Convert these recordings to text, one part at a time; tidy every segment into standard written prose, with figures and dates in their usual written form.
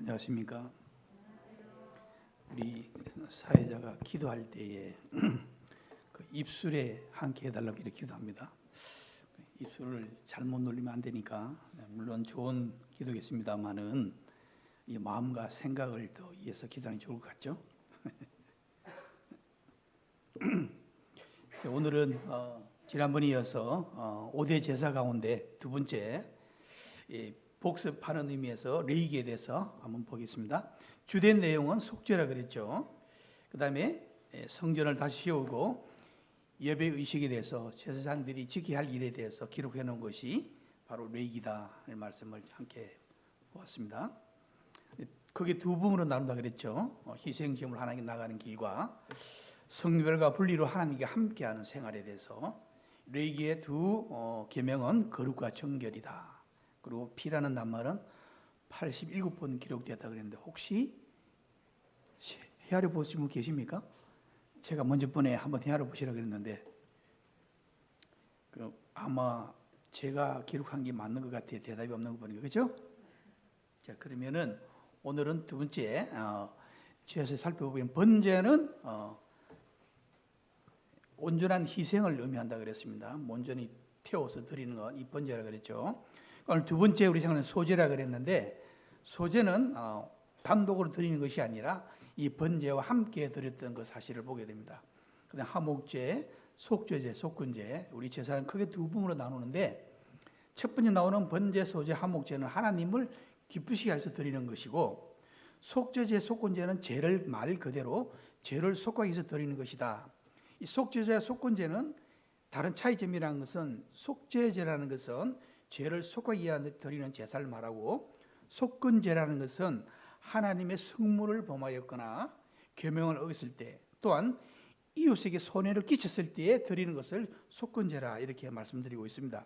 안녕하십니까. 우리 사회자가 기도할 때에 그 입술에 함께 해달라고 이렇게 기도합니다. 입술을 잘못 놀리면 안 되니까 물론 좋은 기도겠습니다만은 이 마음과 생각을 더 이해해서 기도하는 게 좋을 것 같죠. 오늘은 지난번에 이어서 5대 제사 가운데 두 번째 복습하는 의미에서 레이기에 대해서 한번 보겠습니다. 주된 내용은 속죄라 그랬죠. 그 다음에 성전을 다시 세우고 예배 의식에 대해서 제사장들이 지켜야 할 일에 대해서 기록해 놓은 것이 바로 레이기다 하는 말씀을 함께 보았습니다. 그게 두 부분으로 나눈다 그랬죠. 희생제물 하나님께 나가는 길과 성별과 분리로 하나님께 함께하는 생활에 대해서 레이기의 두 계명은 거룩과 정결이다. 그리고 피라는 낱말은 87번 기록되었다 그랬는데 혹시 헤아려 보신 분 계십니까? 제가 먼저 번에 한번 헤아려 보시라 그랬는데 아마 제가 기록한 게 맞는 것 같아요. 대답이 없는 거 보니까 그렇죠? 자, 그러면은 오늘은 두 번째 제에서 살펴보면 번제는 온전한 희생을 의미한다 그랬습니다. 온전히 태워서 드리는 것, 이 번제라 그랬죠. 오늘 두 번째 우리 생각하는 소제라 그랬는데 소제는 단독으로 드리는 것이 아니라 이 번제와 함께 드렸던 그 사실을 보게 됩니다. 그다음 하목제, 속죄제, 속건제 우리 제사는 크게 두 부분으로 나누는데 첫 번째 나오는 번제, 소제, 하목제는 하나님을 기쁘시게 해서 드리는 것이고 속죄제, 속건제는 죄를 말 그대로 죄를 속하기 위해서 드리는 것이다. 이 속죄제와 속건제는 다른 차이점이라는 것은 속죄제라는 것은 죄를 속하기 위해 드리는 제사를 말하고 속건제라는 것은 하나님의 성물을 범하였거나 계명을 어겼을 때 또한 이웃에게 손해를 끼쳤을 때에 드리는 것을 속건제라 이렇게 말씀드리고 있습니다.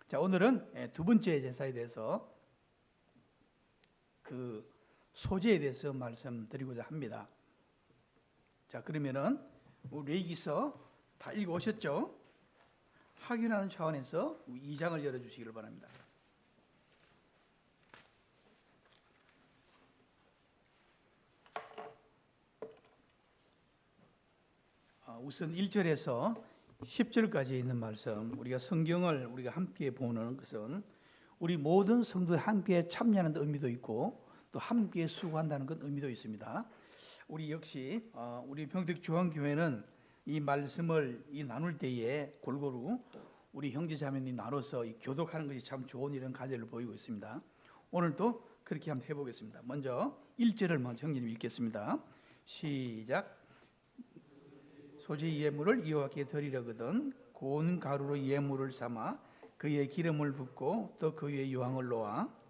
자, 오늘은 두 번째 제사에 대해서 그 소제에 대해서 말씀드리고자 합니다. 자, 그러면은 레위기서 다 읽어오셨죠? 확인하는 차원에서 2장을 열어주시기를 바랍니다. 우선 1절에서 10절까지 있는 말씀, 우리가 성경을 우리가 함께 보는 것은 우리 모든 성도들 함께 참여하는 의미도 있고 또 함께 수고한다는 것 의미도 있습니다. 우리 역시 우리 평택중앙교회는 이 말씀을 나눌 때에 골고루 우리 형제자매님이 나눠서 교독하는 것이 참 좋은 이런 관례를 보이고 있습니다. 오늘도 그렇게 한번 해보겠습니다. 먼저 1절을 먼저 형제님 읽겠습니다. 시작. 소제 예물을 여호와께 드리려거든 고운 가루로 예물을 삼아 그의 기름을 붓고 또 그 위에 유황을 놓아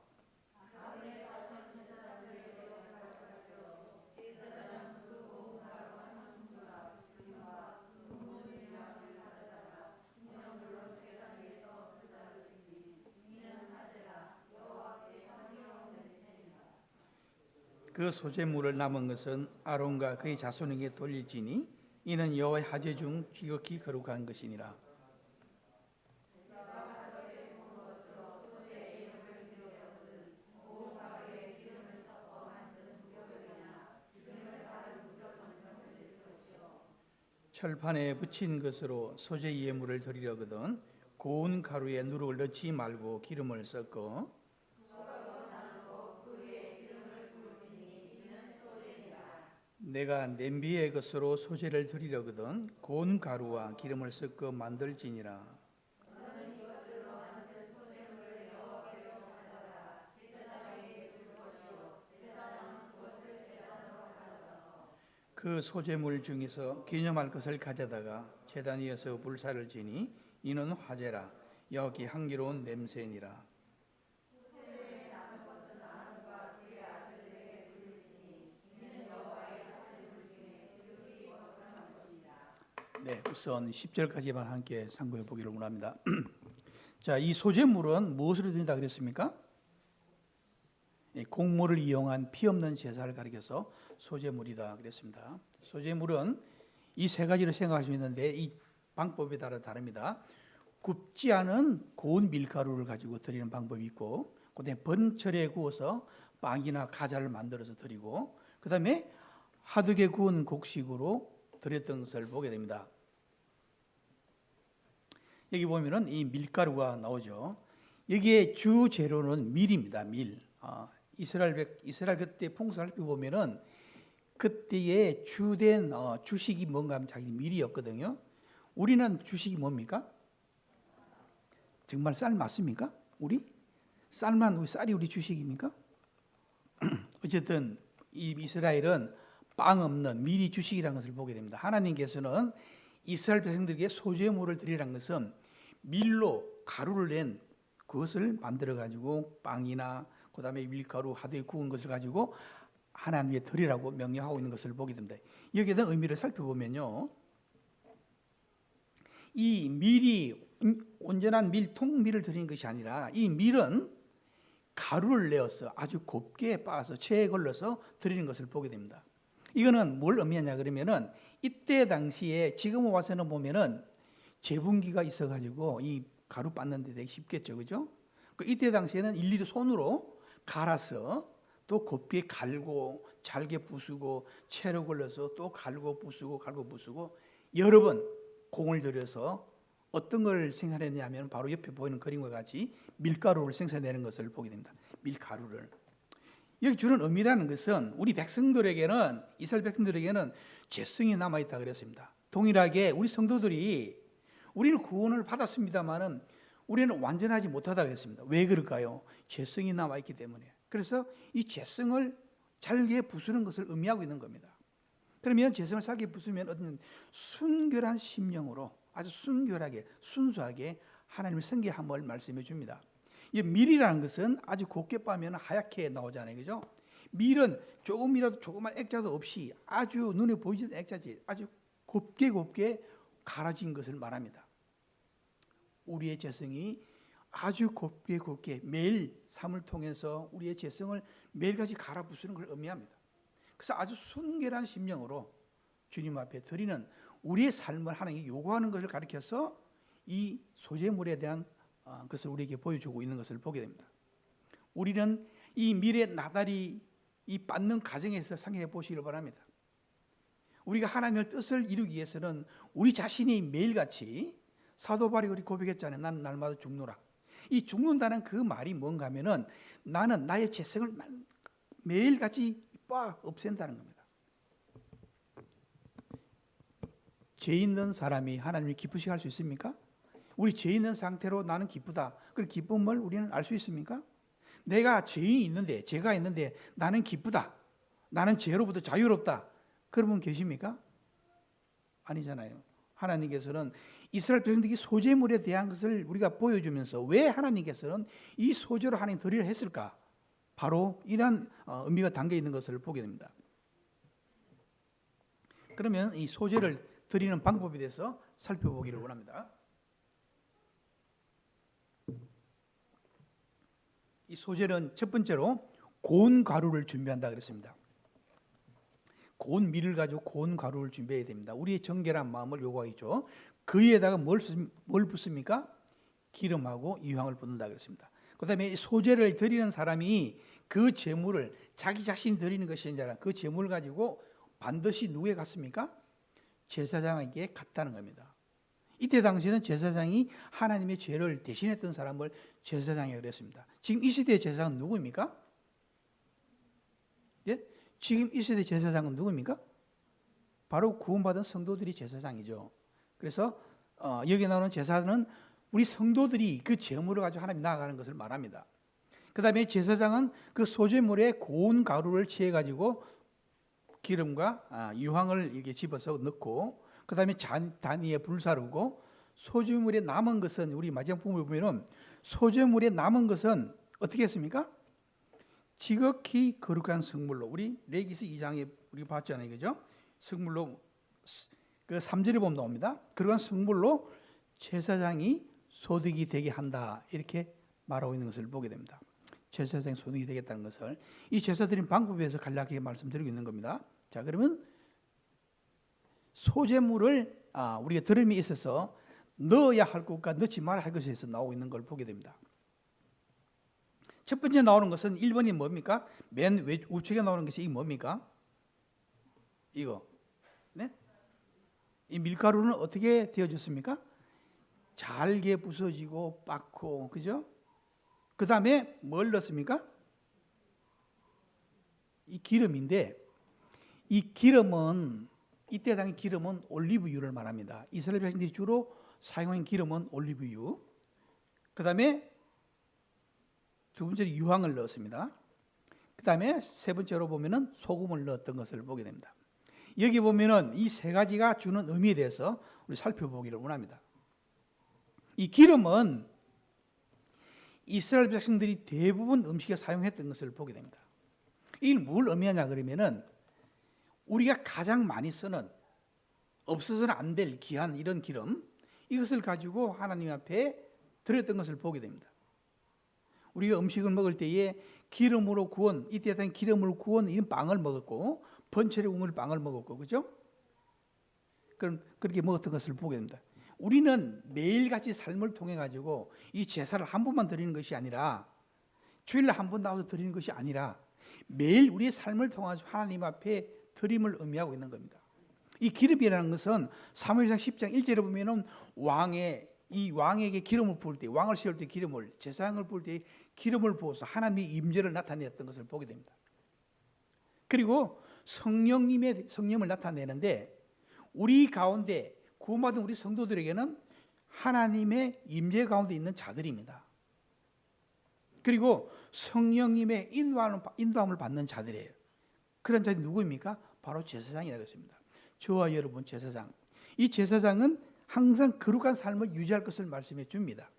그 소제물을 남은 것은 아론과 그의 자손에게 돌릴지니 이는 여호와의 하제 중 지극히 거룩한 것이니라. 철판에 붙인 것으로 소제 예물을 드리려거든 고운 가루에 누룩을 넣지 말고 기름을 섞어 내가 냄비의 것으로 소제를 드리려거든 고운 가루와 기름을 섞어 만들지니라. 그 소제물 중에서 기념할 것을 가져다가 제단 위에서 불사를 지니 이는 화제라 여기 향기로운 냄새니라. 네, 우선 10절까지만 함께 상고해 보기를 원합니다. 자, 이 소제물은 무엇으로 드린다 그랬습니까? 곡물을 이용한 피 없는 제사를 가리켜서 소제물이다 그랬습니다. 소제물은 이 세 가지로 생각할 수 있는데 이 방법에 따라 다릅니다. 굽지 않은 고운 밀가루를 가지고 드리는 방법이 있고 그다음에 번철에 구워서 빵이나 과자를 만들어서 드리고, 그 다음에 하두개 구운 곡식으로 드렸던 것을 보게 됩니다. 여기 보면은 이 밀가루가 나오죠. 여기에 주 재료는 밀입니다. 밀. 이스라엘 그때 풍습 살펴보면은 그때의 주된 주식이 뭔가 하면 자기 밀이었거든요. 우리는 주식이 뭡니까? 정말 쌀 맞습니까? 우리 쌀이 우리 주식입니까? 어쨌든 이 이스라엘은 빵 없는 밀이 주식이라는 것을 보게 됩니다. 하나님께서는 이스라엘 백성들에게 소제물을 드리라는 것은 밀로 가루를 낸 그것을 만들어 가지고 빵이나 그다음에 밀가루 하드에 구운 것을 가지고 하나님께 드리라고 명령하고 있는 것을 보게 됩니다. 여기에 대한 의미를 살펴보면요, 이 밀이 온전한 통밀을 드리는 것이 아니라 이 밀은 가루를 내어서 아주 곱게 빻아서 체에 걸러서 드리는 것을 보게 됩니다. 이거는 뭘 의미하냐 그러면은 이때 당시에 지금 와서는 보면은 재분기가 있어가지고 이 가루 빻는 데 되게 쉽겠죠, 그죠? 이때 당시에는 일일이 손으로 갈아서 또 곱게 갈고 잘게 부수고 채로 걸러서 또 갈고 부수고 여러 번 공을 들여서 어떤 걸 생산했냐면 바로 옆에 보이는 그림과 같이 밀가루를 생산하는 것을 보게 됩니다. 밀가루를. 여기 주는 의미라는 것은 우리 백성들에게는, 이스라엘 백성들에게는 죄성이 남아있다 그랬습니다. 동일하게 우리 성도들이 우리는 구원을 받았습니다만은 우리는 완전하지 못하다 그랬습니다. 왜 그럴까요? 죄성이 남아있기 때문에. 그래서 이 죄성을 잘게 부수는 것을 의미하고 있는 겁니다. 그러면 죄성을 잘게 부수면 어떤 순결한 심령으로 아주 순결하게 순수하게 하나님의 성계함을 말씀해 줍니다. 이 밀이라는 것은 아주 곱게 빻으면 하얗게 나오잖아요, 그죠? 밀은 조금이라도 조그만 액자도 없이 아주 눈에 보이지 않는 액자지 아주 곱게 갈아진 것을 말합니다. 우리의 죄성이 아주 곱게 매일 삶을 통해서 우리의 죄성을 매일같이 갈아 부수는 걸 의미합니다. 그래서 아주 순결한 심령으로 주님 앞에 드리는 우리의 삶을 하나님이 요구하는 것을 가리켜서 이 소제물에 대한 것을 우리에게 보여주고 있는 것을 보게 됩니다. 우리는 이 밀의 나달이 이 빻는 과정에서 생각해 보시길 바랍니다. 우리가 하나님의 뜻을 이루기 위해서는 우리 자신이 매일같이 사도 바울이 우리 고백했잖아요. 나는 날마다 죽노라. 이 죽는다는 그 말이 뭔가 하면은 나는 나의 죄성을 매일같이 없앤다는 겁니다. 죄 있는 사람이 하나님을 기쁘시게 할 수 있습니까? 우리 죄 있는 상태로 나는 기쁘다. 그 기쁨을 우리는 알 수 있습니까? 내가 죄가 있는데 나는 기쁘다. 나는 죄로부터 자유롭다. 그런 분 계십니까? 아니잖아요. 하나님께서는 이스라엘 백성들이 소제물에 대한 것을 우리가 보여주면서 왜 하나님께서는 이 소제로 하나님 드리려 했을까? 바로 이러한 의미가 담겨 있는 것을 보게 됩니다. 그러면 이 소제를 드리는 방법에 대해서 살펴보기를 원합니다. 이 소제는 첫 번째로 고운 가루를 준비한다 그랬습니다. 고운 밀을 가지고 고운 가루를 준비해야 됩니다. 우리의 정결한 마음을 요구하겠죠. 그 위에다가 뭘 붓습니까? 기름하고 유향을 붓는다 그랬습니다. 그 다음에 소제를 드리는 사람이 그 제물을 자기 자신이 드리는 것이 아니라 그 제물을 가지고 반드시 누구에 갔습니까? 제사장에게 갔다는 겁니다. 이때 당시에는 제사장이 하나님의 죄를 대신했던 사람을 제사장이라고 그랬습니다. 지금 이 시대의 제사장은 누구입니까? 예? 지금 이 시대의 제사장은 누구입니까? 바로 구원받은 성도들이 제사장이죠. 그래서 여기 나오는 제사는 우리 성도들이 그 제물을 가지고 하나님 나아가는 것을 말합니다. 그 다음에 제사장은 그 소제물에 고운 가루를 취해가지고 기름과 유황을 이렇게 집어서 넣고, 그 다음에 단 위에 불 사르고, 소제물에 남은 것은 우리 마지막 부분을 보면은 소제물에 남은 것은 어떻게 했습니까? 지극히 거룩한 성물로, 우리 레위기서 2장에 우리 봤잖아요, 그죠? 성물로 그 3절에 보면 나옵니다. 거룩한 성물로 제사장이 소득이 되게 한다, 이렇게 말하고 있는 것을 보게 됩니다. 제사장이 소득이 되겠다는 것을 이 제사 드린 방법에 대해서 간략하게 말씀드리고 있는 겁니다. 자, 그러면 소제물을 우리가 들음이 있어서 넣어야 할 것과 넣지 말아야 할 것에서 나오고 있는 걸 보게 됩니다. 첫 번째 나오는 것은 1번이 뭡니까? 맨 우측에 나오는 것이 뭡니까? 이거. 네? 이 밀가루는 어떻게 되어졌습니까? 잘게 부서지고 빻고, 그죠? 그 다음에 뭘 넣습니까? 이 기름인데, 이 기름은, 이때 당시 기름은 올리브유를 말합니다. 이스라엘 백성들이 주로 사용한 기름은 올리브유. 그 다음에 두 번째로 유황을 넣었습니다. 그 다음에 세 번째로 보면은 소금을 넣었던 것을 보게 됩니다. 여기 보면은 이 세 가지가 주는 의미에 대해서 우리 살펴보기를 원합니다. 이 기름은 이스라엘 백성들이 대부분 음식에 사용했던 것을 보게 됩니다. 이게 뭘 의미하냐 그러면은 우리가 가장 많이 쓰는 없어서는 안 될 귀한 이런 기름, 이것을 가지고 하나님 앞에 드렸던 것을 보게 됩니다. 우리가 음식을 먹을 때에 기름으로 구운, 이때 당시 기름으로 구운 이 빵을 먹었고 번철에 우물 빵을 먹었고, 그죠? 그럼 그렇게 먹었던 것을 보게 됩니다. 우리는 매일같이 삶을 통해 가지고 이 제사를 한 번만 드리는 것이 아니라, 주일날 한 번 나와서 드리는 것이 아니라 매일 우리의 삶을 통해서 하나님 앞에 드림을 의미하고 있는 겁니다. 이 기름이라는 것은 사무엘상 10장 1절에 보면은 왕에게 기름을 부을 때, 왕을 세울 때 기름을, 제사장을 부을 때 기름을 부어서 하나님의 임재를 나타냈던 것을 보게 됩니다. 그리고 성령을 나타내는데, 우리 가운데 구원받은 우리 성도들에게는 하나님의 임재 가운데 있는 자들입니다. 그리고 성령님의 인도함을 받는 자들이에요. 그런 자들이 누구입니까? 바로 제사장이라고 했습니다. 저와 여러분 제사장. 이 제사장은 항상 거룩한 삶을 유지할 것을 말씀해 줍니다.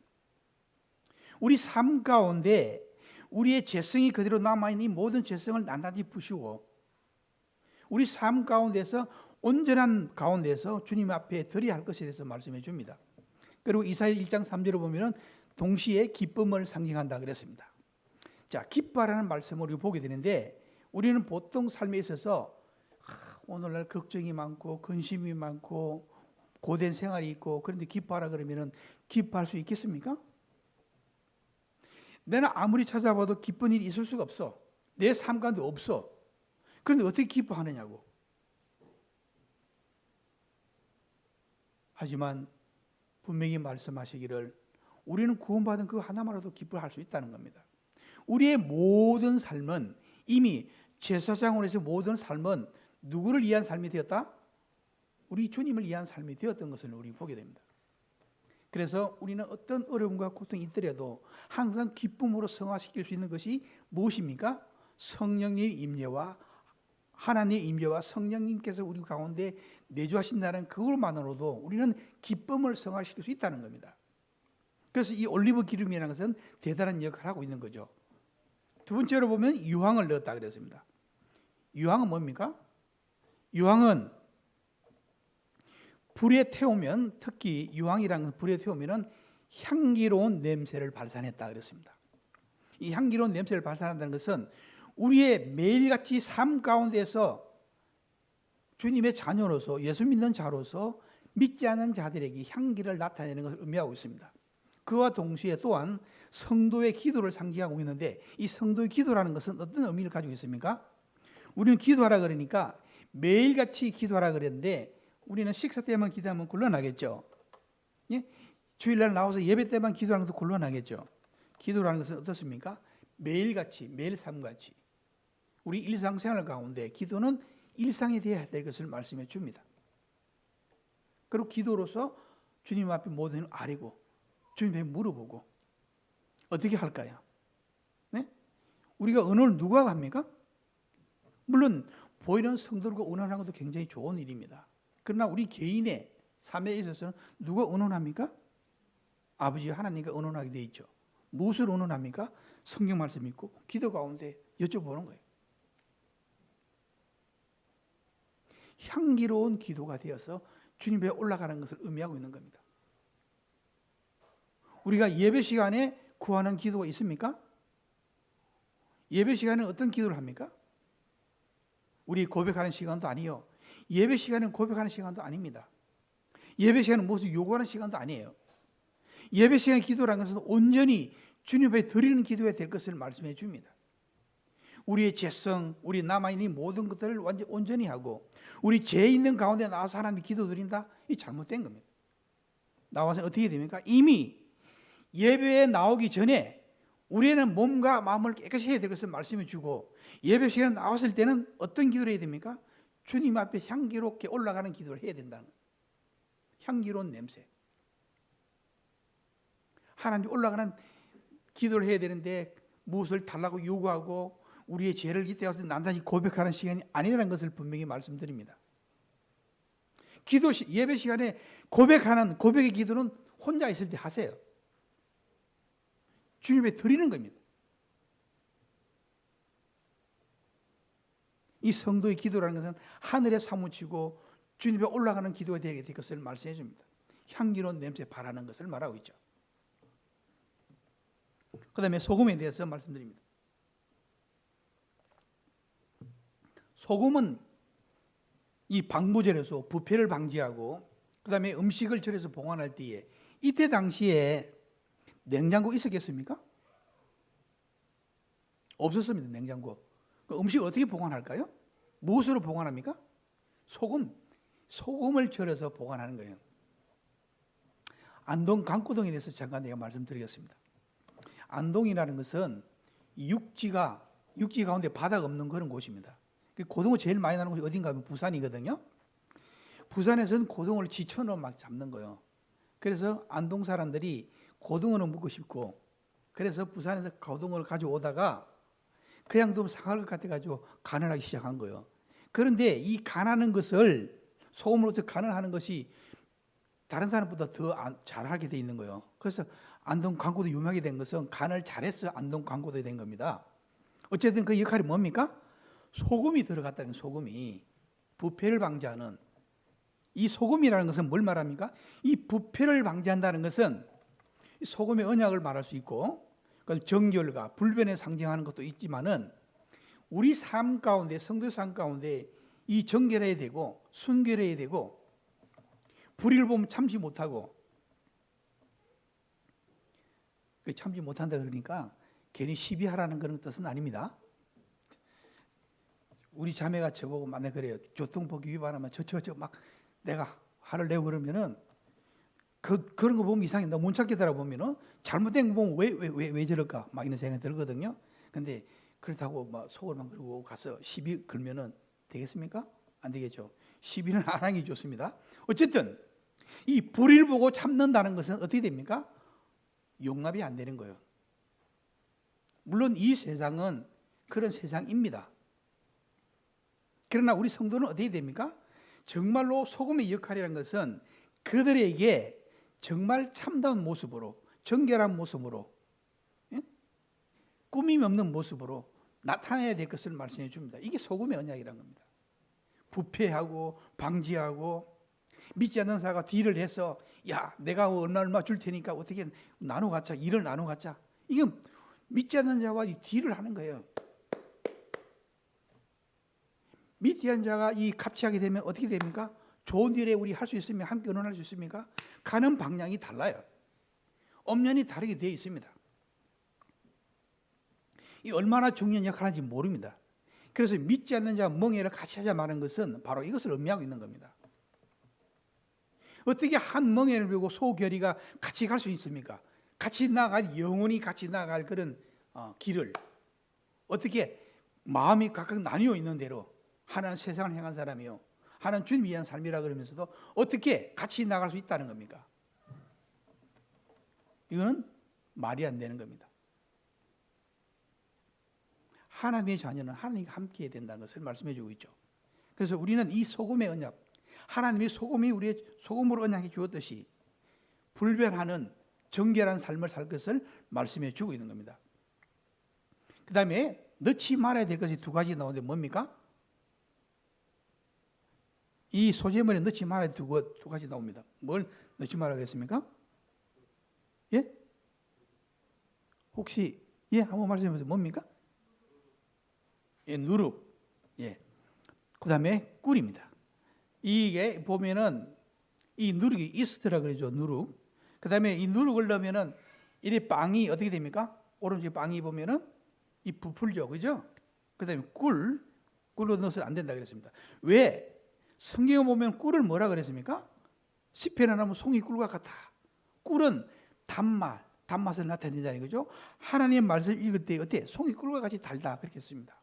우리 삶 가운데 우리의 죄성이 그대로 남아있는 이 모든 죄성을 낱낱이 부시고 우리 삶 가운데서 온전한 가운데서 주님 앞에 드려야 할 것에 대해서 말씀해 줍니다. 그리고 이사야 1장 3절을 보면은 동시에 기쁨을 상징한다 그랬습니다. 자, 기뻐하라는 말씀을 우리 보게 되는데, 우리는 보통 삶에 있어서 오늘날 걱정이 많고 근심이 많고 고된 생활이 있고, 그런데 기뻐하라 그러면은 기뻐할 수 있겠습니까? 내가 아무리 찾아봐도 기쁜 일이 있을 수가 없어. 내 삶 가운데 없어. 그런데 어떻게 기뻐하느냐고. 하지만 분명히 말씀하시기를 우리는 구원받은 그 하나만으로도 기뻐할 수 있다는 겁니다. 우리의 모든 삶은 이미 제사장으로서 모든 삶은 누구를 위한 삶이 되었다? 우리 주님을 위한 삶이 되었던 것을 우리 보게 됩니다. 그래서 우리는 어떤 어려움과 고통이 있더라도 항상 기쁨으로 승화시킬 수 있는 것이 무엇입니까? 성령님의 임재와 하나님의 임재와 성령님께서 우리 가운데 내주하신다는 그것만으로도 우리는 기쁨을 승화시킬 수 있다는 겁니다. 그래서 이 올리브 기름이라는 것은 대단한 역할을 하고 있는 거죠. 두 번째로 보면 유황을 넣었다 그랬습니다. 유황은 뭡니까? 유황은 불에 태우면, 특히 유황이라는 것은 불에 태우면 향기로운 냄새를 발산했다 그랬습니다. 이 향기로운 냄새를 발산한다는 것은 우리의 매일같이 삶 가운데서 주님의 자녀로서, 예수 믿는 자로서 믿지 않는 자들에게 향기를 나타내는 것을 의미하고 있습니다. 그와 동시에 또한 성도의 기도를 상징하고 있는데, 이 성도의 기도라는 것은 어떤 의미를 가지고 있습니까? 우리는 기도하라 그러니까 매일같이 기도하라 그랬는데, 우리는 식사 때만 기도하면 곤란하겠죠. 예? 주일날 나와서 예배 때만 기도하는 것도 곤란하겠죠. 기도라는 것은 어떻습니까? 매일같이, 매일 삶같이 우리 일상생활 가운데 기도는 일상이 되어야 될 것을 말씀해 줍니다. 그리고 기도로서 주님 앞에 모든 걸 아뢰고 주님 앞에 물어보고 어떻게 할까요? 네? 우리가 언어를 누가 합니까? 물론 보이는 성도들과 언어하는 것도 굉장히 좋은 일입니다. 그러나 우리 개인의 삶에 있어서는 누가 언어합니까? 아버지 하나님과 언어하게 되어 있죠. 무엇을 언어합니까? 성경 말씀 있고 기도 가운데 여쭤보는 거예요. 향기로운 기도가 되어서 주님 앞에 올라가는 것을 의미하고 있는 겁니다. 우리가 예배 시간에 구하는 기도가 있습니까? 예배 시간에 어떤 기도를 합니까? 우리 고백하는 시간도 아니요. 예배 시간은 고백하는 시간도 아닙니다. 예배 시간은 무엇을 요구하는 시간도 아니에요. 예배 시간의 기도라는 것은 온전히 주님 앞에 드리는 기도가 될 것을 말씀해 줍니다. 우리의 죄성, 우리 남아있는 모든 것들을 완전 온전히 하고 우리 죄 있는 가운데 나와서 하나님 기도 드린다? 이 잘못된 겁니다. 나와서 어떻게 됩니까? 이미 예배에 나오기 전에 우리는 몸과 마음을 깨끗이 해야 될 것을 말씀해 주고 예배 시간에 나왔을 때는 어떤 기도를 해야 됩니까? 주님 앞에 향기롭게 올라가는 기도를 해야 된다는 거예요. 향기로운 냄새. 하나님 올라가는 기도를 해야 되는데 무엇을 달라고 요구하고 우리의 죄를 이때 와서 난다시 고백하는 시간이 아니라는 것을 분명히 말씀드립니다. 기도 예배 시간에 고백하는 고백의 기도는 혼자 있을 때 하세요. 주님에 드리는 겁니다. 이 성도의 기도라는 것은 하늘에 사무치고 주님에 올라가는 기도가 되게 될 것을 말씀해 줍니다. 향기로운 냄새 바라는 것을 말하고 있죠. 그 다음에 소금에 대해서 말씀드립니다. 소금은 이 방부제로서 부패를 방지하고 그 다음에 음식을 절여서 보관할 때에 이때 당시에 냉장고 있었겠습니까? 없었습니다. 냉장고. 음식 어떻게 보관할까요? 무엇으로 보관합니까? 소금을 절여서 보관하는 거예요. 안동 강고동에 대해서 잠깐 내가 말씀드리겠습니다. 안동이라는 것은 육지 가운데 바다가 없는 그런 곳입니다. 고등어 제일 많이 나는 곳이 어딘가 하면 부산이거든요. 부산에서는 고등어를 지천으로 막 잡는 거예요. 그래서 안동 사람들이 고등어를 먹고 싶고 그래서 부산에서 고등어를 가져오다가 그냥 좀 상할 것 같아가지고 간을 하기 시작한 거예요. 그런데 이 간하는 것을 소금으로 간을 하는 것이 다른 사람보다 더 잘하게 돼 있는 거예요. 그래서 안동 강고도 유명하게 된 것은 간을 잘해서 안동 강고도 된 겁니다. 어쨌든 그 역할이 뭡니까? 소금이 들어갔다는 소금이 부패를 방지하는 이 소금이라는 것은 뭘 말합니까? 이 부패를 방지한다는 것은 소금의 언약을 말할 수 있고 정결과 불변에 상징하는 것도 있지만은 우리 삶 가운데 성도의 삶 가운데 이 정결해야 되고 순결해야 되고 불의를 보면 참지 못하고 참지 못한다 그러니까 괜히 시비하라는 그런 뜻은 아닙니다. 우리 자매가 저보고 만약 그래요. 교통법규 위반하면 막 내가 화를 내고 그러면은 그런 거 보면 이상해. 나 못 찾겠더라 보면은 잘못된 거 보면 왜 저럴까 막 이런 생각이 들거든요. 근데 그렇다고 막 속으로만 그러고 가서 시비 걸면은 되겠습니까? 안 되겠죠. 시비는 안 하기 좋습니다. 어쨌든 이 불의를 보고 참는다는 것은 어떻게 됩니까? 용납이 안 되는 거예요. 물론 이 세상은 그런 세상입니다. 그러나 우리 성도는 어떻게 됩니까? 정말로 소금의 역할이라는 것은 그들에게 정말 참다운 모습으로 정결한 모습으로 꾸밈 없는 모습으로 나타내야 될 것을 말씀해 줍니다. 이게 소금의 언약이라는 겁니다. 부패하고 방지하고 믿지 않는 자가 딜을 해서 야 내가 얼마 줄 테니까 어떻게 나눠 갖자 일을 나눠 갖자 이게 믿지 않는 자와 이 딜을 하는 거예요. 믿지 않는 자가 이 갑치하게 되면 어떻게 됩니까? 좋은 일에 우리 할 수 있으면 함께 의논할 수 있습니까? 가는 방향이 달라요. 엄연히 다르게 되어 있습니다. 이 얼마나 중요한 역할을 하는지 모릅니다. 그래서 믿지 않는 자와 멍해를 같이 하자 말하는 것은 바로 이것을 의미하고 있는 겁니다. 어떻게 한 멍해를 배우고 소결이가 같이 갈 수 있습니까? 같이 나갈 영혼이 같이 나갈 그런 길을 어떻게 마음이 각각 나뉘어 있는 대로 하나는 세상을 향한 사람이요 하나는 주님 위한 삶이라 그러면서도 어떻게 같이 나갈 수 있다는 겁니까? 이거는 말이 안 되는 겁니다. 하나님의 자녀는 하나님과 함께 해야 된다는 것을 말씀해 주고 있죠. 그래서 우리는 이 소금의 언약, 하나님의 소금이 우리의 소금으로 언약해 주었듯이 불변하는 정결한 삶을 살 것을 말씀해 주고 있는 겁니다. 그 다음에 넣지 말아야 될 것이 두 가지 나오는데 뭡니까? 이 소재물에 넣지 말아야 될 두 가지 나옵니다. 뭘 넣지 말아야겠습니까? 예? 혹시 한번 말씀해 보세요. 뭡니까? 예, 누룩. 예. 그 다음에 꿀입니다. 이게 보면은 이 누룩이 이스트라 그러죠. 누룩. 그 다음에 이 누룩을 넣으면은 이 빵이 어떻게 됩니까? 오른쪽에 빵이 보면은 이 부풀죠, 그죠? 그다음에 꿀로 넣어서는 안 된다 그랬습니다. 왜? 성경에 보면 꿀을 뭐라 그랬습니까? 시편에 나오면 송이 꿀과 같다. 꿀은 단맛을 나타낸다는 거죠. 하나님의 말씀을 읽을 때 어때? 송이 꿀과 같이 달다 그렇게 했습니다.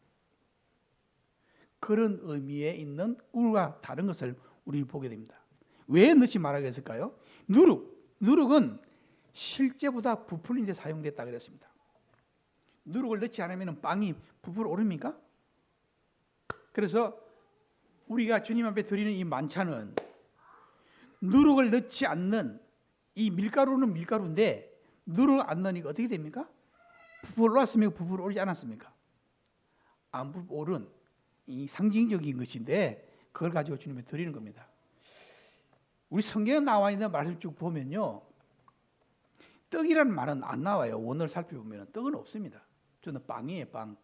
그런 의미에 있는 꿀과 다른 것을 우리 보게 됩니다. 왜 넣지 말라 그랬을까요? 누룩은 실제보다 부풀린 데 사용됐다 그랬습니다. 누룩을 넣지 않으면 빵이 부풀어 오릅니까? 그래서 우리가 주님 앞에 드리는 이 만찬은 누룩을 넣지 않는 이 밀가루는 밀가루인데 누룩을 안 넣으니까 어떻게 됩니까? 부풀어 올랐습니까? 부풀어 오르지 않았습니까? 안 부풀어 오른 이 상징적인 것인데 그걸 가지고 주님께 드리는 겁니다. 우리 성경에 나와 있는 말씀 쭉 보면요, 떡이라는 말은 안 나와요. 원어를 살펴보면 떡은 없습니다. 저는 빵이에요, 빵.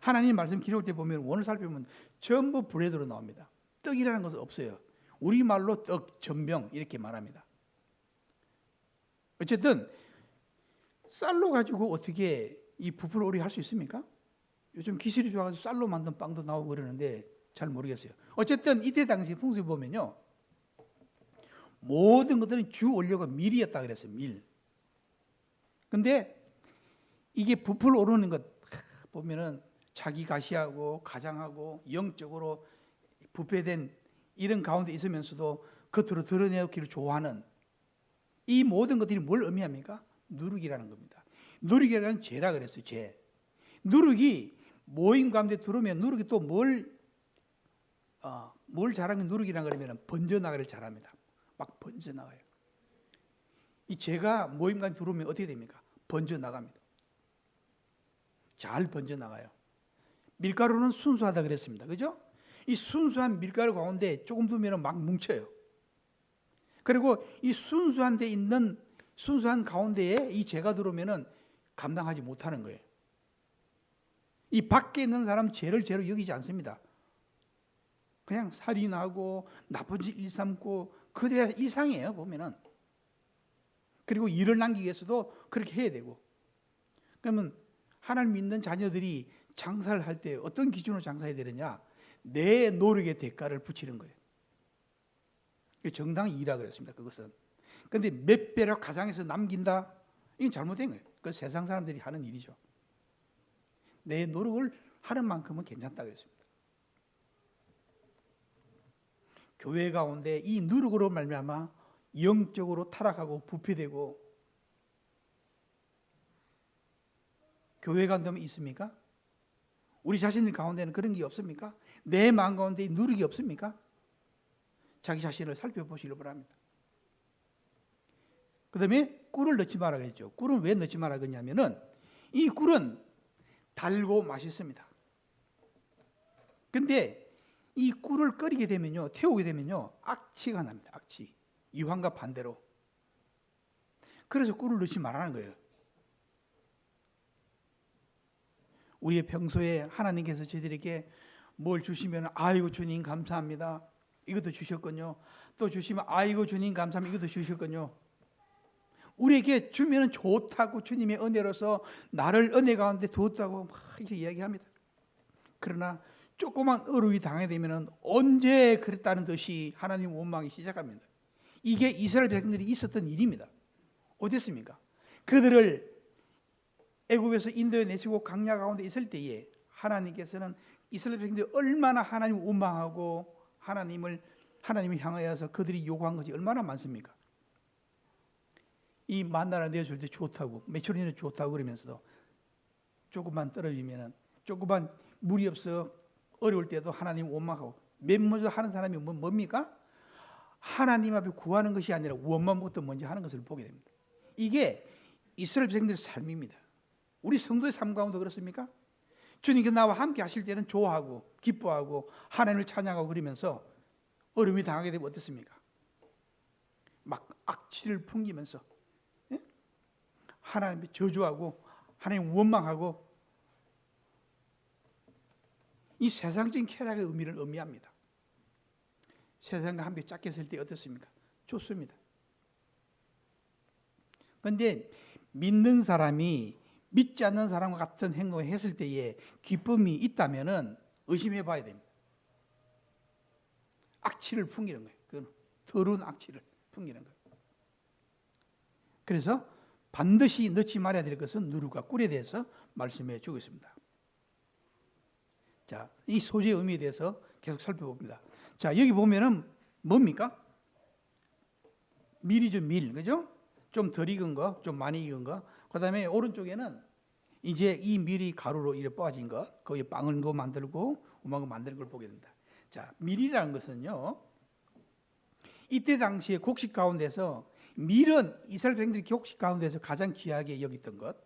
하나님 말씀 기록할 때 보면 원어를 살펴보면 전부 브레드로 나옵니다. 떡이라는 것은 없어요. 우리말로 떡, 전병 이렇게 말합니다. 어쨌든 쌀로 가지고 어떻게 이 부풀어 오리 할 수 있습니까? 요즘 기술이 좋아가지고 쌀로 만든 빵도 나오고 그러는데 잘 모르겠어요. 어쨌든 이때 당시 풍습에 보면요, 모든 것들은 주 원료가 밀이었다 그랬어요. 밀. 근데 이게 부풀어 오르는 것 보면은 자기 가시하고 가장하고 영적으로 부패된 이런 가운데 있으면서도 겉으로 드러내기를 좋아하는 이 모든 것들이 뭘 의미합니까? 누룩이라는 겁니다. 누룩이라는 죄라 그랬어요. 죄. 누룩이 모임 가운데 들어오면 누룩이 또 뭘 잘하는 누룩이라는 그러면 번져나가를 잘합니다. 막 번져나가요. 이 죄가 모임 가운데 들어오면 어떻게 됩니까? 번져나갑니다. 잘 번져나가요. 밀가루는 순수하다 그랬습니다. 그죠? 이 순수한 밀가루 가운데 조금 두면 막 뭉쳐요. 그리고 이 순수한 데 있는 순수한 가운데에 이 죄가 들어오면은 감당하지 못하는 거예요. 이 밖에 있는 사람 죄를 죄로 여기지 않습니다. 그냥 살인하고 나쁜 짓 일삼고 그들의 일상이에요, 보면은. 그리고 일을 남기기 위해서도 그렇게 해야 되고. 그러면 하나님 믿는 자녀들이 장사를 할 때 어떤 기준으로 장사해야 되느냐? 내 노력의 대가를 붙이는 거예요. 정당한 이라 그랬습니다. 그것은. 그런데 몇 배로 가장해서 남긴다? 이건 잘못된 거예요. 그 세상 사람들이 하는 일이죠. 내 노력을 하는 만큼은 괜찮다 그랬습니다. 교회 가운데 이 누룩으로 말미암아 영적으로 타락하고 부패되고 교회 가운데 있습니까? 우리 자신들 가운데는 그런 게 없습니까? 내 마음 가운데 누룩이 없습니까? 자기 자신을 살펴보시길 바랍니다. 그 다음에 꿀을 넣지 말라고 했죠. 꿀은 왜 넣지 말라고 했냐면은 이 꿀은 달고 맛있습니다. 근데 이 꿀을 끓이게 되면요, 태우게 되면요, 악취가 납니다. 악취. 유황과 반대로. 그래서 꿀을 넣지 말라는 거예요. 우리의 평소에 하나님께서 저희들에게 뭘 주시면 아이고 주님 감사합니다. 이것도 주셨군요. 또 주시면 아이고 주님 감사합니다. 이것도 주셨군요. 우리에게 주면 좋다고 주님의 은혜로서 나를 은혜 가운데 두었다고 막 이렇게 이야기합니다. 그러나 조그만 어루이 당하게 되면 언제 그랬다는 듯이 하나님 원망이 시작합니다. 이게 이스라엘 백성들이 있었던 일입니다. 어땠습니까? 그들을 애굽에서 인도에 내시고 광야 가운데 있을 때에 하나님께서는 이스라엘 백성들이 얼마나 하나님을 원망하고 하나님을 향하여서 그들이 요구한 것이 얼마나 많습니까? 이 만나를 내어줄 때 좋다고 메추리는 좋다고 그러면서도 조금만 떨어지면은 조금만 물이 없어 어려울 때도 하나님 원망하고 맨 먼저 하는 사람이 뭡니까? 하나님 앞에 구하는 것이 아니라 원망부터 먼저 하는 것을 보게 됩니다. 이게 이스라엘 백성들의 삶입니다. 우리 성도의 삶 가운데 그렇습니까? 주님께서 나와 함께 하실 때는 좋아하고 기뻐하고 하나님을 찬양하고 그러면서 어려움이 당하게 되면 어떻습니까? 막 악취를 풍기면서 하나님을 저주하고 하나님 원망하고 이 세상적인 쾌락의 의미를 의미합니다. 세상과 함께 짝게 설 때 어떻습니까? 좋습니다. 그런데 믿는 사람이 믿지 않는 사람과 같은 행동을 했을 때에 기쁨이 있다면은 의심해 봐야 됩니다. 악취를 풍기는 거예요. 그 더러운 악취를 풍기는 거예요. 그래서 반드시 넣지 말아야 될 것은 누룩과 꿀에 대해서 말씀해 주고 있습니다. 자, 이 소재의 의미에 대해서 계속 살펴봅니다. 자, 여기 보면은 뭡니까? 밀이죠, 밀. 그죠? 좀 덜 익은 거, 좀 많이 익은 거. 그 다음에 오른쪽에는 이제 이 밀이 가루로 이렇게 빻아진 것, 거기에 빵을 넣어 만들고 우마고 만드는 걸 보게 됩니다. 자, 밀이라는 것은요, 이때 당시에 곡식 가운데서 밀은 이스라엘 백성들이 곡식 가운데서 가장 귀하게 여겼던 것.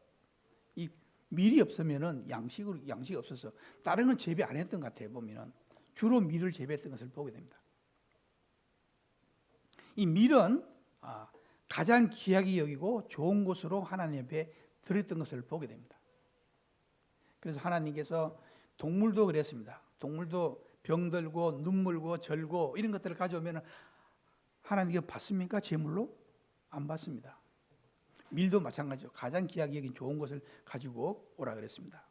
이 밀이 없으면은 양식이 없어서 다른 건 재배 안 했던 것 같아요. 보면은 주로 밀을 재배했던 것을 보게 됩니다. 이 밀은 가장 귀하게 여기고 좋은 곳으로 하나님 앞에 드렸던 것을 보게 됩니다. 그래서 하나님께서 동물도 그랬습니다. 동물도 병들고 눈물고 절고 이런 것들을 가져오면 하나님께 받습니까? 제물로? 안 받습니다. 밀도 마찬가지죠. 가장 귀하게 여긴 좋은 것을 가지고 오라 그랬습니다.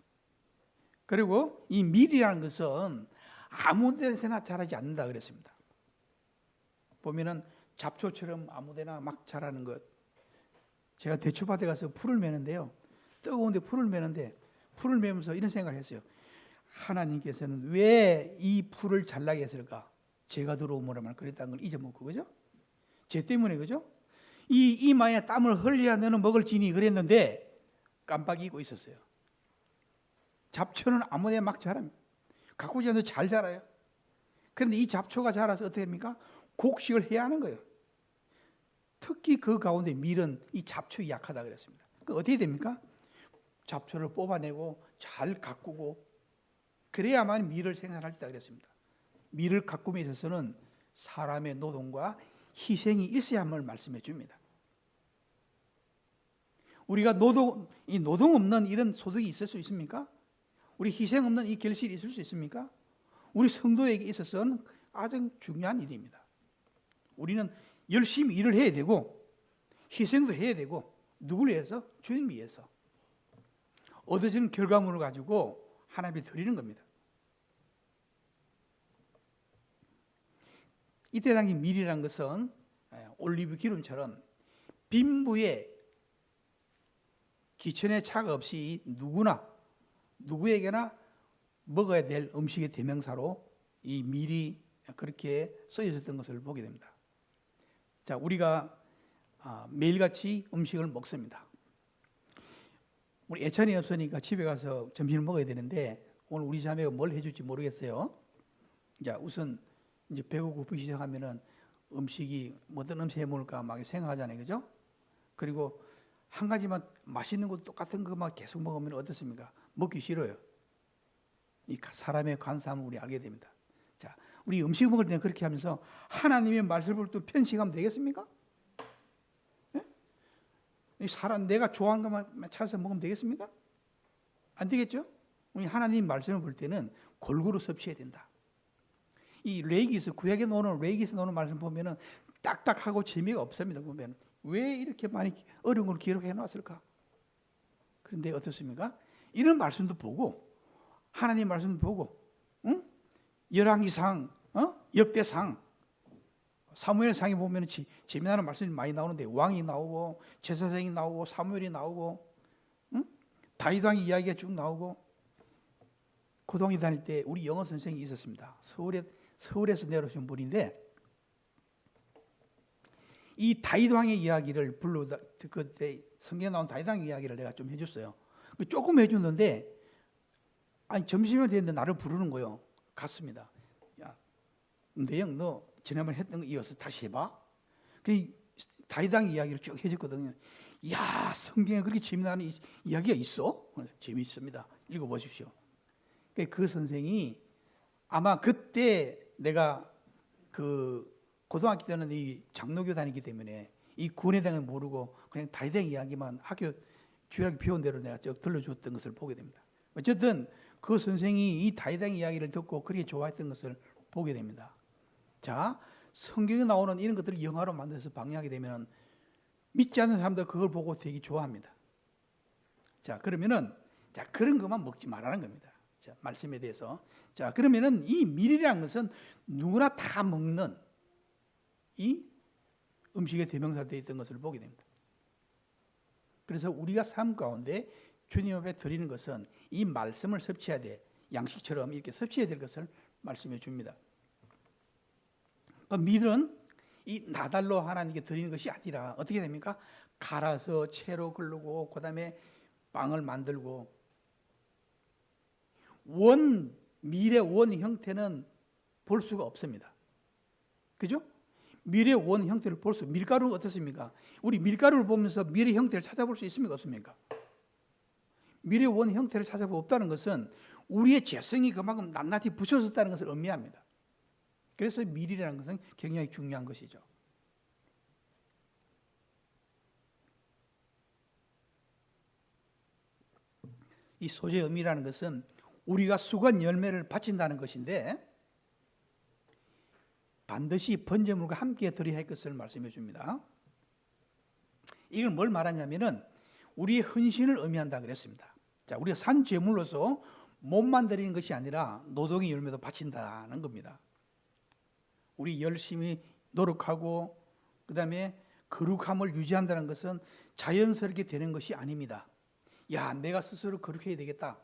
그리고 이 밀이라는 것은 아무 데서나 자라지 않는다 그랬습니다. 보면은 잡초처럼 아무 데나 막 자라는 것. 제가 대추밭에 가서 풀을 매는데요. 뜨거운데 풀을 매는데 풀을 매면서 이런 생각을 했어요. 하나님께서는 왜 이 풀을 잘나게 했을까? 제가 들어오므로만 그랬다는 걸 잊어먹고, 그죠? 제 때문에, 그죠? 이 이마에 땀을 흘려야 너는 먹을지니 그랬는데 깜빡 잊고 있었어요. 잡초는 아무 데나 막 자랍니다. 가꾸지 않아도 잘 자라요. 그런데 이 잡초가 자라서 어떻게 됩니까? 곡식을 해야 하는 거예요. 특히 그 가운데 밀은 이 잡초에 약하다 그랬습니다. 그 어떻게 됩니까? 잡초를 뽑아내고 잘 가꾸고 그래야만 밀을 생산할 수 있다 그랬습니다. 밀을 가꿈에 있어서는 사람의 노동과 희생이 있어야만을 말씀해 줍니다. 우리가 노동 없는 이런 소득이 있을 수 있습니까? 우리 희생 없는 이 결실이 있을 수 있습니까? 우리 성도에게 있어서는 아주 중요한 일입니다. 우리는 열심히 일을 해야 되고 희생도 해야 되고 누구를 위해서? 주님 위해서 얻어지는 결과물을 가지고 하나님께 드리는 겁니다. 이때 당시 밀이라는 것은 올리브 기름처럼 빈부에 기천의 차가 없이 누구에게나 먹어야 될 음식의 대명사로 이 밀이 그렇게 쓰여졌던 것을 보게 됩니다. 자, 우리가 매일같이 음식을 먹습니다. 우리 애찬이 없으니까 집에 가서 점심을 먹어야 되는데 오늘 우리 자매가 뭘 해줄지 모르겠어요. 자, 우선 이제 배가 고프기 시작하면은 음식이 어떤 음식 해 먹을까 막 생각하잖아요, 그죠? 그리고 한 가지만 맛있는 거 똑같은 거만 계속 먹으면 어떻습니까? 먹기 싫어요. 이 사람의 관사함을 우리 알게 됩니다. 자, 우리 음식 먹을 때는 그렇게 하면서 하나님의 말씀을 또 편식하면 되겠습니까? 네? 사람 내가 좋아하는 것만 찾아서 먹으면 되겠습니까? 안 되겠죠? 우리 하나님 말씀을 볼 때는 골고루 섭취해야 된다. 이 레이기스 구약에 나오는 레이기스 나오는 말씀 보면은 딱딱하고 재미가 없습니다. 보면 왜 이렇게 많이 어려운 걸 기록해 놨을까? 그런데 어떻습니까? 이런 말씀도 보고 하나님 말씀도 보고, 응? 열왕기상, 역대상, 사무엘상에 보면 재미나는 말씀이 많이 나오는데 왕이 나오고 제사장이 나오고 사무엘이 나오고, 응? 다윗 왕의 이야기가 쭉 나오고. 고등학교 다닐 때 우리 영어 선생님이 있었습니다. 서울에서 내려오신 분인데 이 다윗 왕의 이야기를 그때 성경에 나온 다윗 왕의 이야기를 내가 좀 해줬어요. 조금 해줬는데 아니 점심이 됐는데 나를 부르는 거예요. 갔습니다. 야, 내영 너 지난번에 했던 거 이어서 다시 해봐. 그 다윗 왕의 이야기를 쭉 해줬거든요. 야, 성경에 그렇게 재미나는 이야기가 있어? 재미있습니다. 읽어보십시오. 그 선생이 아마 그때 내가 그 고등학교 때는 이 장로교 다니기 때문에 이 구원에 대한 걸 모르고 그냥 다윗 이야기만 주일학교 배운 대로 내가 쭉 들려줬던 것을 보게 됩니다. 어쨌든 그 선생이 이 다윗 이야기를 듣고 그렇게 좋아했던 것을 보게 됩니다. 자, 성경에 나오는 이런 것들을 영화로 만들어서 방영하게 되면 믿지 않는 사람들 그걸 보고 되게 좋아합니다. 자, 그러면은 자, 그런 것만 먹지 말라는 겁니다. 자, 말씀에 대해서. 자, 그러면은 이 밀이라는 것은 누구나 다 먹는 이 음식의 대명사로 되어 있던 것을 보게 됩니다. 그래서 우리가 삶 가운데 주님 앞에 드리는 것은 이 말씀을 섭취해야 돼. 양식처럼 이렇게 섭취해야 될 것을 말씀해 줍니다. 밀은 이 나달로 하나님께 드리는 것이 아니라 어떻게 됩니까? 갈아서 채로 걸르고 그다음에 빵을 만들고 밀의 원 형태는 볼 수가 없습니다. 그죠? 밀의 원 형태를 볼 수, 밀가루는 어떻습니까? 우리 밀가루를 보면서 밀의 형태를 찾아볼 수 있습니까? 없습니까? 밀의 원 형태를 찾아볼 수 없다는 것은 우리의 재성이 그만큼 낱낱이 붙여졌다는 것을 의미합니다. 그래서 밀이라는 것은 굉장히 중요한 것이죠. 이 소재의 의미라는 것은 우리가 수건 열매를 바친다는 것인데 반드시 번제물과 함께 드려야 할 것을 말씀해 줍니다. 이걸 뭘 말하냐면은 우리의 헌신을 의미한다 그랬습니다. 자, 우리가 산 제물로서 몸만 드리는 것이 아니라 노동의 열매도 바친다는 겁니다. 우리 열심히 노력하고 그다음에 거룩함을 유지한다는 것은 자연스럽게 되는 것이 아닙니다. 야, 내가 스스로 거룩해야 되겠다.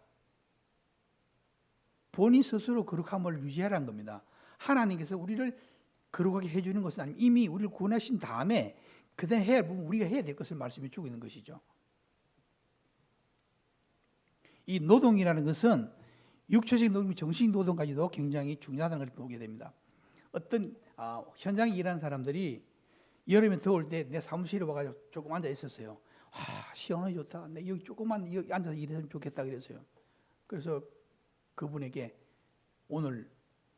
본인 스스로 거룩함을 유지하라는 겁니다. 하나님께서 우리를 거룩하게 해주는 것은 아니면 이미 우리를 구원하신 다음에 그다음 해야 부분 우리가 해야 될 것을 말씀해 주고 있는 것이죠. 이 노동이라는 것은 육체적인 노동, 정신적 노동까지도 굉장히 중요하다는 걸 보게 됩니다. 어떤 현장에 일하는 사람들이 여름에 더울 때 내 사무실에 와가지고 조금 앉아 있었어요. 시원하게 좋다. 내 여기 조금만 여기 앉아서 일했으면 좋겠다 그랬어요. 그래서 그분에게 오늘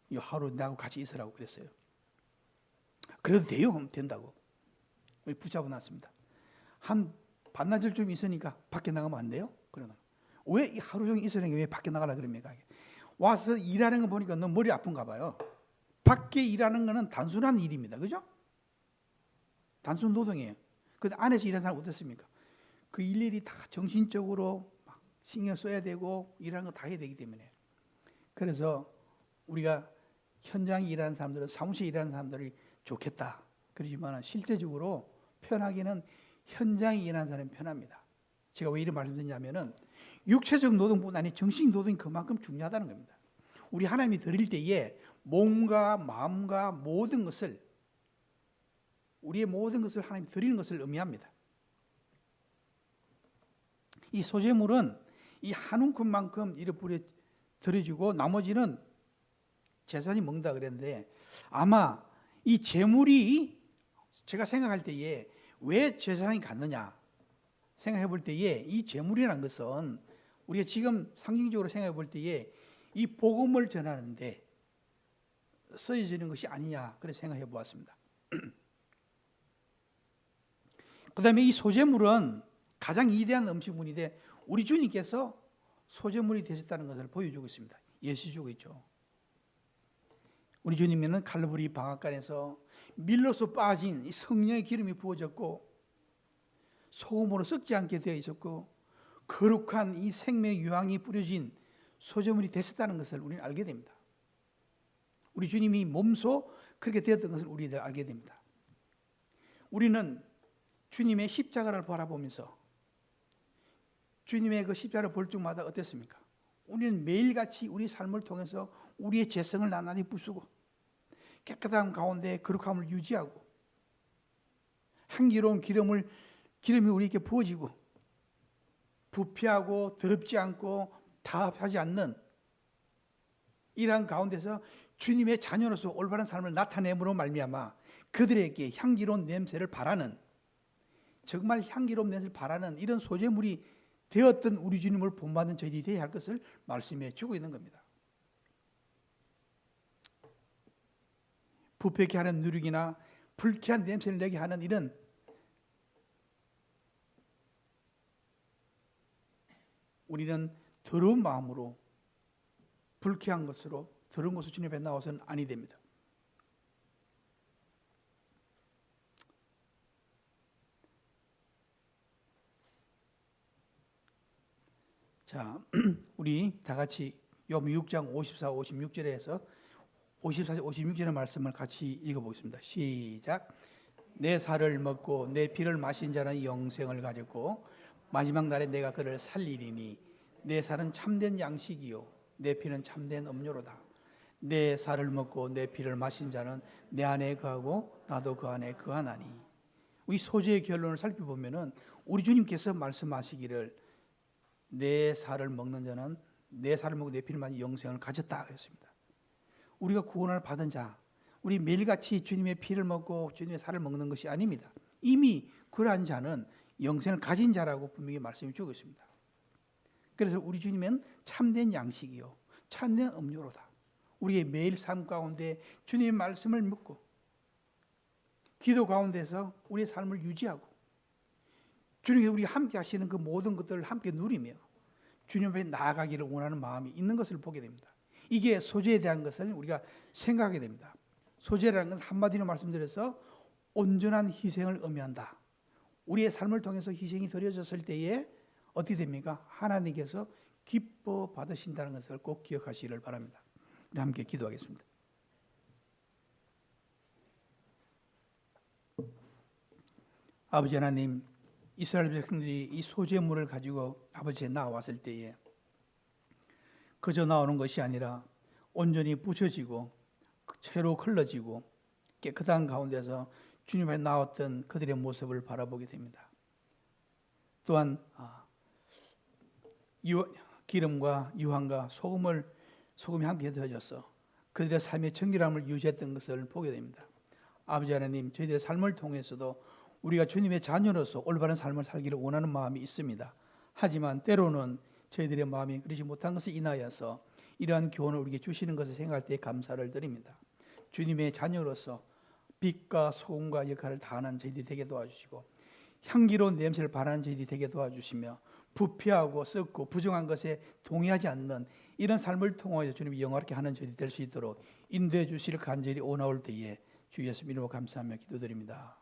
이 하루 나하고 같이 있으라고 그랬어요. 그래도 돼요? 하면 된다고. 붙잡아 놨습니다. 한 반나절쯤 있으니까 밖에 나가면 안 돼요? 그러나 왜 이 하루 종일 있으려니까 왜 밖에 나가라 그럽니까? 와서 일하는 거 보니까 너 머리 아픈가 봐요. 밖에 일하는 거는 단순한 일입니다. 그죠? 단순 노동이에요. 근데 안에서 일하는 사람 어떻습니까? 그 일일이 다 정신적으로 막 신경 써야 되고 일하는 거 다 해야 되기 때문에. 그래서 우리가 현장에 일하는 사람들은 사무실에 일하는 사람들이 좋겠다. 그렇지만 실제적으로 편하기는 현장에 일하는 사람이 편합니다. 제가 왜 이런 말씀드리냐면은 육체적 노동뿐 아니라 정신적 노동이 그만큼 중요하다는 겁니다. 우리 하나님이 드릴 때에 몸과 마음과 모든 것을 우리의 모든 것을 하나님 드리는 것을 의미합니다. 이 소재물은 이 한 움큼만큼 이를 뿌려 드려주고 나머지는 제사장이 먹는다 그랬는데 아마 이 제물이 제가 생각할 때에 왜 제사장이 갖느냐 생각해 볼 때에 이 제물이라는 것은 우리가 지금 상징적으로 생각해 볼 때에 이 복음을 전하는데 쓰여지는 것이 아니냐 그렇게 생각해 보았습니다. 그 다음에 이 소재물은 가장 위대한 음식물인데 우리 주님께서 소재물이 되셨다는 것을 보여주고 있습니다. 예시주고 있죠. 우리 주님은 칼부리 방앗간에서 밀로서 빠진 이 성령의 기름이 부어졌고 소금으로 썩지 않게 되어 있었고 거룩한 이 생명의 유황이 뿌려진 소재물이 되셨다는 것을 우리는 알게 됩니다. 우리 주님이 몸소 그렇게 되었던 것을 우리들 알게 됩니다. 우리는 주님의 십자가를 바라보면서 주님의 그 십자가를 볼 적마다 어땠습니까? 우리는 매일같이 우리 삶을 통해서 우리의 죄성을 나날이 부수고 깨끗한 가운데 거룩함을 유지하고 향기로운 기름이 우리에게 부어지고 부패하고 더럽지 않고 타협하지 않는 이러한 가운데서 주님의 자녀로서 올바른 삶을 나타내므로 말미암아 그들에게 향기로운 냄새를 바라는 정말 향기로운 냄새를 바라는 이런 소재물이 되었던 우리 주님을 본받는 저희들이 되어야 할 것을 말씀해 주고 있는 겁니다. 부패케 하는 누룩이나 불쾌한 냄새를 내게 하는 이런 우리는 더러운 마음으로 불쾌한 것으로 더러운 것으로 주님 앞에 나와서는 아니 됩니다. 자, 우리 다 같이 욥 6장 54, 56절에서 54, 56절의 말씀을 같이 읽어보겠습니다. 시작. 내 살을 먹고 내 피를 마신 자는 영생을 가졌고 마지막 날에 내가 그를 살리리니 내 살은 참된 양식이요 내 피는 참된 음료로다. 내 살을 먹고 내 피를 마신 자는 내 안에 거하고 나도 그 안에 거하나니. 이 소재의 결론을 살펴보면은 우리 주님께서 말씀하시기를 내 살을 먹는 자는 내 살을 먹고 내 피를 마신 영생을 가졌다 그랬습니다. 우리가 구원을 받은 자, 우리 매일같이 주님의 피를 먹고 주님의 살을 먹는 것이 아닙니다. 이미 그러한 자는 영생을 가진 자라고 분명히 말씀해 주고 있습니다. 그래서 우리 주님은 참된 양식이요 참된 음료로다. 우리의 매일 삶 가운데 주님의 말씀을 묻고 기도 가운데서 우리의 삶을 유지하고 주님이 우리가 함께 하시는 그 모든 것들을 함께 누리며 주님 앞에 나아가기를 원하는 마음이 있는 것을 보게 됩니다. 이게 소재에 대한 것을 우리가 생각하게 됩니다. 소재라는 것은 한마디로 말씀드려서 온전한 희생을 의미한다. 우리의 삶을 통해서 희생이 드려졌을 때에 어떻게 됩니까? 하나님께서 기뻐 받으신다는 것을 꼭 기억하시기를 바랍니다. 우리 함께 기도하겠습니다. 아버지 하나님, 이스라엘 백성들이 이 소재물을 가지고 아버지에 나왔을 때에 그저 나오는 것이 아니라 온전히 부셔지고 채로 흘러지고 깨끗한 가운데서 주님 앞에 나왔던 그들의 모습을 바라보게 됩니다. 또한 기름과 유황과 소금이 함께 더해져서 그들의 삶의 정결함을 유지했던 것을 보게 됩니다. 아버지 하나님, 저희들의 삶을 통해서도 우리가 주님의 자녀로서 올바른 삶을 살기를 원하는 마음이 있습니다. 하지만 때로는 저희들의 마음이 그러지 못한 것을 인하여서 이러한 교훈을 우리에게 주시는 것을 생각할 때 감사를 드립니다. 주님의 자녀로서 빛과 소금과 역할을 다하는 저희들이 되게 도와주시고 향기로운 냄새를 발하는 저희들이 되게 도와주시며 부패하고 썩고 부정한 것에 동의하지 않는 이런 삶을 통하여 주님이 영화롭게 하는 저희들이 될 수 있도록 인도해 주시를 간절히 원하올 때에 주 예수 이름으로 감사하며 기도드립니다.